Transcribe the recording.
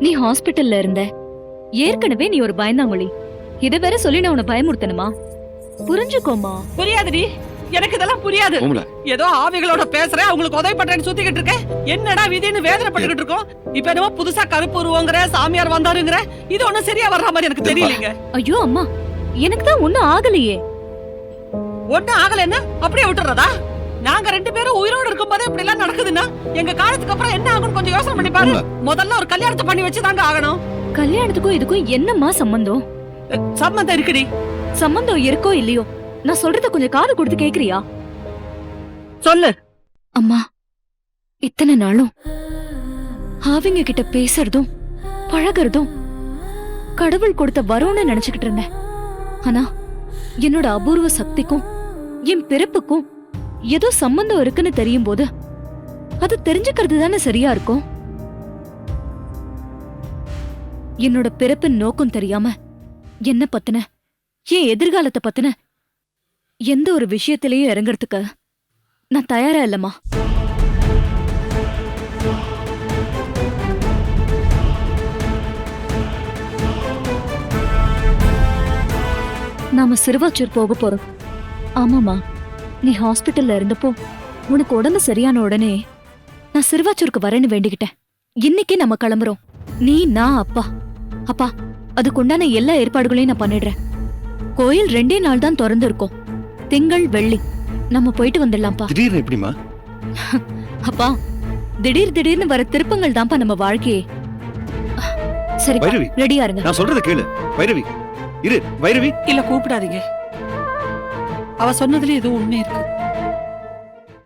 நீ ஹாஸ்பிட்டல்ல இருந்த. ஏற்கனவே நீ ஒரு பயந்தாங்குழி. இத வேற சொல்லி நான் உன்னை பயமுறுத்தணுமா? புரிஞ்சுக்கோமா. புரியாதுடி, எனக்கு இதெல்லாம் புரியாது. ஏதோ ஆவிகளோட பேசுறேன், அவங்களுக்கு உதவி பண்றேன்னு சுத்திக்கிட்டு இருக்கேன். என்னடா விதின்னு வேதனைப்பட்டுக்கிட்டு இருக்கோம். இப்ப என்னமோ புதுசா கருப்பு உருவங்கிற, சாமியார் வந்தாருங்கிற, இது ஒண்ணும் சரியா வர்ற மாதிரி எனக்கு தெரியலங்க. ஐயோ அம்மா, எனக்கு தான் ஒண்ணும் ஆகலையே. ஒண்ணும் ஆகலன்னா அப்படியே விட்டுறதா? நாங்க 2 பேரும் உயிரோடு இருக்கும் போதே இப்படி எல்லாம் நடக்குதுன்னா எங்க காலத்துக்கு அப்புறம் என்ன ஆகும் கொஞ்சம் யோசனை பண்ணி பாரு. முதல்ல ஒரு கல்யாணத்தை பண்ணி வச்சுதாங்க ஆகணும். கல்யாணத்துக்கும் இதுக்கும் என்னம்மா சம்பந்தம்? சம்பந்தம் இருக்குடி. சம்பந்தம் இருக்கோ இல்லையோ, நான் சொல்றத கொஞ்சம் காது கொடுத்து கேக்குறியா? சொல்லு. அம்மா, இத்தனை நாளும் அவங்க கிட்ட பேசுறதும் பழகிறதும் கடவுள் கொடுத்த வரும்னு நினைச்சுக்கிட்டு இருந்தேன். ஆனா என்னோட அபூர்வ சக்திக்கும் என் பிறப்புக்கும் ஏதோ சம்பந்தம் இருக்குன்னு தெரியும் போது அது தெரிஞ்சுக்கிறது தானே சரியா இருக்கும். என்னோட பிறப்பின் நோக்கம் தெரியாம என்ன பத்தின, என் எதிர்காலத்தை பத்தின எந்த ஒரு விஷயத்திலையும் இறங்கறதுக்கு நான் தயாரா இல்லம்மா. நாம சிறுவாச்சூர் போக போறோம். ஆமாமா, நீ ஹாஸ்பிட்டல்ல இருந்தப்போ உனக்கு உடம்பு சரியான உடனே நான் சிறுவாச்சூருக்கு வரேன்னு வேண்டிக்கிட்டேன். இன்னைக்கே நம்ம கிளம்புறோம். நீ, நான், அப்பா. அப்பா, அதுக்குண்டான எல்லா ஏற்பாடுகளையும் நான் பண்ணிடுறேன். கோயில் 2 நாள் தான் திறந்து இருக்கும், திங்கள் வெள்ளி. நம்ம போயிட்டு வந்துடலாம்ப்பா. திடீர்னு எப்படிமா? அப்பா, திடீர்னு வர திருப்பங்கள் தான்ப்பா நம்ம வாழ்க்கையே. சரி வைரவி, ரெடியா இருங்க. நான் சொல்றத கேளு. வைரவி, இரு. வைரவி, இல்ல கூப்பிடாதீங்க. அவ சொன்னதுல ஏதோ உண்மை இருக்கு.